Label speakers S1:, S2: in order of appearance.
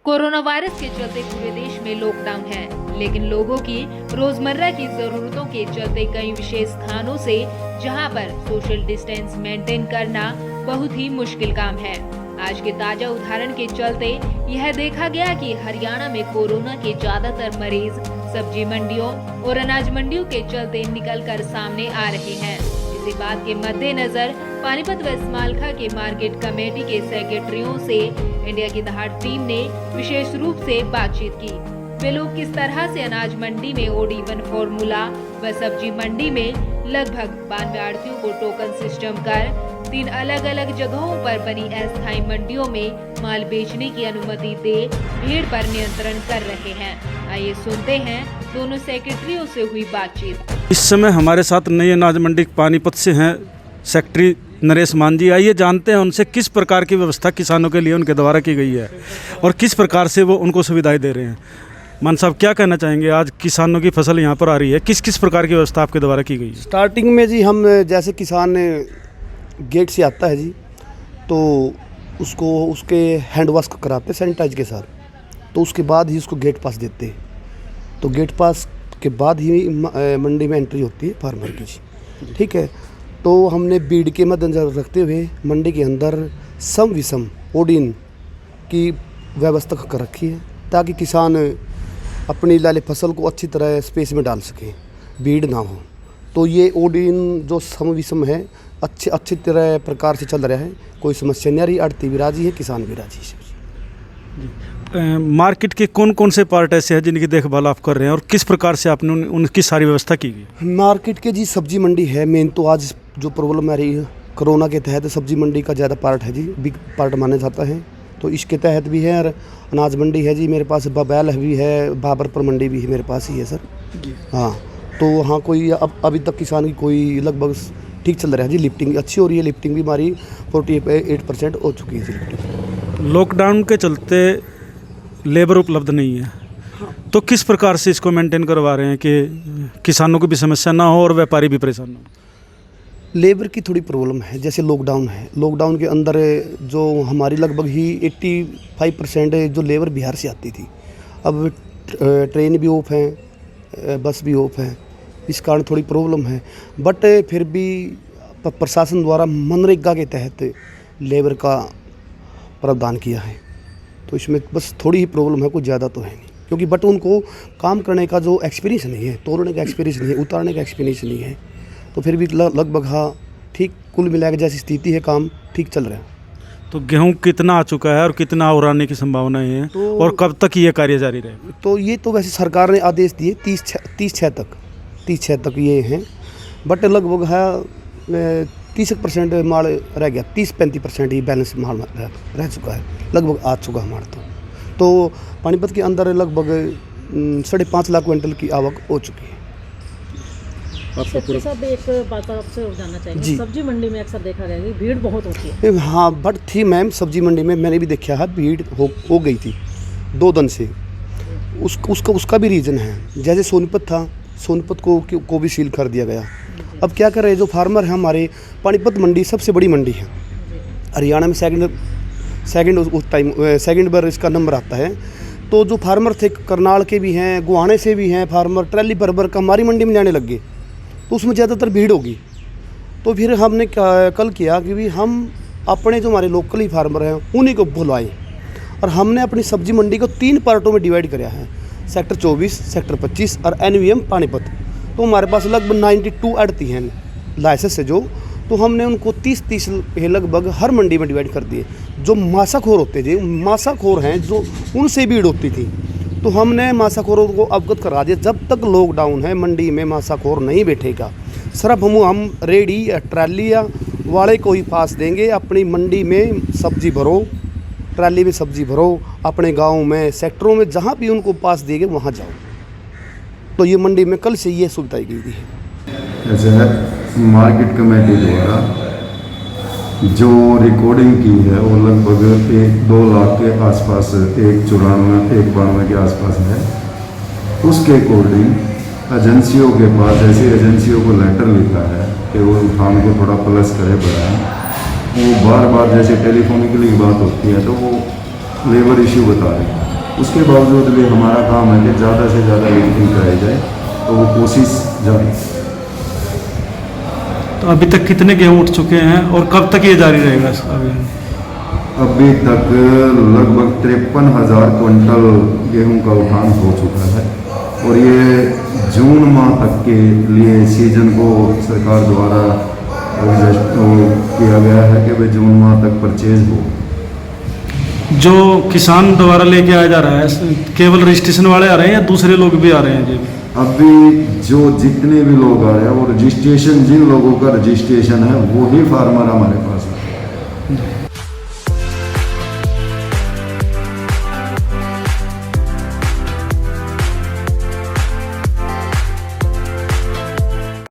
S1: Corona virus के चलते पूरे देश में लॉकडाउन है, लेकिन लोगों की रोजमर्रा की जरूरतों के चलते कई विशेष स्थानों से जहां पर सोशल डिस्टेंस मेंटेन करना बहुत ही मुश्किल काम है। आज के ताजा उदाहरण के चलते यह देखा गया कि हरियाणा में कोरोना के ज्यादातर मरीज सब्जी मंडियों और अनाज मंडियों के चलते निकलकर सामने आ रहे हैं। इसी बात के मद्देनजर पानीपत व इस्माइलखा के मार्केट कमेटी के सेक्रेटरियों से इंडिया की दहाड़ टीम ने विशेष रूप से बातचीत की। वे लोग किस तरह से अनाज मंडी में OD1 फॉर्मूला व सब्जी मंडी में लगभग 92 आड़तियों को टोकन सिस्टम कर 3 अलग अलग जगहों पर बनी अस्थायी मंडियों में माल बेचने की अनुमति दे भीड़ पर नियंत्रण कर रहे हैं। आइए सुनते हैं दोनों सेक्रेटरियों से हुई बातचीत।
S2: इस समय हमारे साथ नई अनाज मंडी पानीपत से हैं सेक्रेटरी नरेश मान जी। आइए जानते हैं उनसे किस प्रकार की व्यवस्था किसानों के लिए उनके द्वारा की गई है और किस प्रकार से वो उनको सुविधाएं दे रहे हैं। मान साहब, क्या कहना चाहेंगे? आज किसानों की फसल यहाँ पर आ रही है, किस किस प्रकार की व्यवस्था आपके द्वारा की गई है?
S3: स्टार्टिंग में जी हम जैसे किसान गेट से आता है जी, तो उसको उसके हैंड वॉश कराते सैनिटाइज के साथ, तो उसके बाद ही उसको गेट पास देते हैं। तो गेट पास के बाद ही मंडी में एंट्री होती है फार्मर की जी, ठीक है। तो हमने भीड़ के मद्देनजर रखते हुए मंडी के अंदर सम विषम OD1 की व्यवस्था कर रखी है, ताकि किसान अपनी लाले फसल को अच्छी तरह स्पेस में डाल सके, भीड़ ना हो। तो ये OD1 जो सम विषम है अच्छी तरह प्रकार से चल रहा है, कोई समस्या नहीं आ रही। आड़ती भी राजी है, किसान भी राजी है।
S2: मार्केट के कौन कौन से पार्ट ऐसे हैं जिनकी देखभाल आप कर रहे हैं और किस प्रकार से आपने उनकी सारी व्यवस्था की गई?
S3: मार्केट के जी सब्जी मंडी है मेन। तो आज जो प्रॉब्लम आ रही है कोरोना के तहत सब्जी मंडी का ज़्यादा पार्ट है जी, बिग पार्ट माना जाता है। तो इसके तहत भी है। और अनाज मंडी है जी मेरे पास, बबैल भी है, बाबरपुर मंडी भी है मेरे पास ही है सर। हाँ, तो वहाँ कोई अभी तक किसान की कोई लगभग ठीक चल रहा है जी। लिफ्टिंग अच्छी हो रही है, लिफ्टिंग भी हमारी 48% हो चुकी है जी लिफ्टिंग।
S2: लॉकडाउन के चलते लेबर उपलब्ध नहीं है, तो किस प्रकार से इसको मेंटेन करवा रहे हैं कि किसानों को भी समस्या ना हो और व्यापारी भी परेशान ना हो?
S3: लेबर की थोड़ी प्रॉब्लम है। जैसे लॉकडाउन है, लॉकडाउन के अंदर जो हमारी लगभग ही 85% जो लेबर बिहार से आती थी, अब ट्रेन भी ऑफ है, बस भी ऑफ है, इस कारण थोड़ी प्रॉब्लम है। बट फिर भी प्रशासन द्वारा मनरेगा के तहत लेबर का प्रावधान किया है, तो इसमें बस थोड़ी ही प्रॉब्लम है, कुछ ज़्यादा तो है नहीं। क्योंकि बट उनको काम करने का जो एक्सपीरियंस नहीं है, तोड़ने का एक्सपीरियंस नहीं है, उतारने का एक्सपीरियंस नहीं है, तो फिर भी लगभग हाँ ठीक कुल मिलाकर जैसी स्थिति है, काम ठीक चल रहा है।
S2: तो गेहूं कितना आ चुका है और कितना और आने की संभावनाएं हैं, और कब तक ये कार्य जारी रहेगा?
S3: तो ये तो वैसे सरकार ने आदेश दिए 30/6 तक ये हैं। बट लगभग है 30% माल रह गया, 30-35% ही बैलेंस माल रह चुका है, लगभग आ चुका हमारा। तो पानीपत के अंदर लगभग 5.5 लाख क्विंटल की आवक हो चुकी है।
S4: सब एक बात आपसे और जानना चाहिए, सब्जी मंडी में अक्सर देखा गया कि भीड़ बहुत होती है।
S3: हाँ, बट थी मैम, सब्जी मंडी में मैंने भी देखा है, भीड़ हो गई थी 2 दिन से। उसका भी रीज़न है। जैसे सोनीपत था, सोनीपत को भी सील कर दिया गया। अब क्या कर रहे हैं जो फार्मर हैं हमारे, पानीपत मंडी सबसे बड़ी मंडी है हरियाणा में, सेकंड बार इसका नंबर आता है। तो जो फार्मर थे करनाल के भी हैं, गुहाने से भी हैं फार्मर, ट्रैली भर का हमारी मंडी में जाने लग गए, तो उसमें ज़्यादातर भीड़ होगी। तो फिर हमने कल किया कि भी हम अपने जो हमारे लोकली फार्मर हैं उन्हीं को बुलाएं, और हमने अपनी सब्जी मंडी को 3 पार्टों में डिवाइड किया है, सेक्टर 24, सेक्टर 25 और NVM पानीपत। तो हमारे पास लगभग 92 आड़ती हैं लाइसेंस से जो, तो हमने उनको 30 लगभग हर मंडी में डिवाइड कर दिए। जो मासाखोर होते थे, मासाखोर हैं जो, उनसे भीड़ होती थी, तो हमने मासाखोरों को अवगत करा दिया जब तक लॉकडाउन है मंडी में मासाखोर नहीं बैठेगा। सिर्फ हम रेडी या ट्राली या वाले को ही पास देंगे। अपनी मंडी में सब्जी भरो, ट्राली में सब्जी भरो, अपने गांव में सेक्टरों में जहां भी उनको पास देंगे वहां जाओ। तो ये मंडी में कल से ये सुविधा की गई है।
S5: ऐसे मार्केट कमेटी द्वारा जो रिकॉर्डिंग की है वो लगभग 1-2 लाख के आसपास, 194-192 के आसपास है। उसके अकॉर्डिंग एजेंसियों के पास, ऐसी एजेंसियों को लेटर लिखा है कि वो काम को थोड़ा प्लस करे, बढ़ाएं। वो बार बार जैसे टेलीफोनिकली बात होती है तो वो लेबर इश्यू बता रहे हैं। उसके बावजूद भी हमारा काम है कि ज़्यादा से ज़्यादा लिफ्टिंग कराई जाए, तो वो कोशिश जारी है।
S2: तो अभी तक कितने गेहूँ उठ चुके हैं और कब तक ये जारी रहेगा इसका अभियान?
S5: अभी तक लगभग 53,000 क्विंटल गेहूं का उठान हो चुका है और ये जून माह तक के लिए सीजन को सरकार द्वारा किया गया है कि भाई जून माह तक परचेज हो।
S2: जो किसान द्वारा लेके आया जा रहा है केवल रजिस्ट्रेशन वाले आ रहे हैं या दूसरे लोग भी आ रहे हैं जी?
S5: अभी जो जितने भी लोग आ रहे हैं वो रजिस्ट्रेशन, जिन लोगों का रजिस्ट्रेशन है वो ही फार्मर हमारे पास है।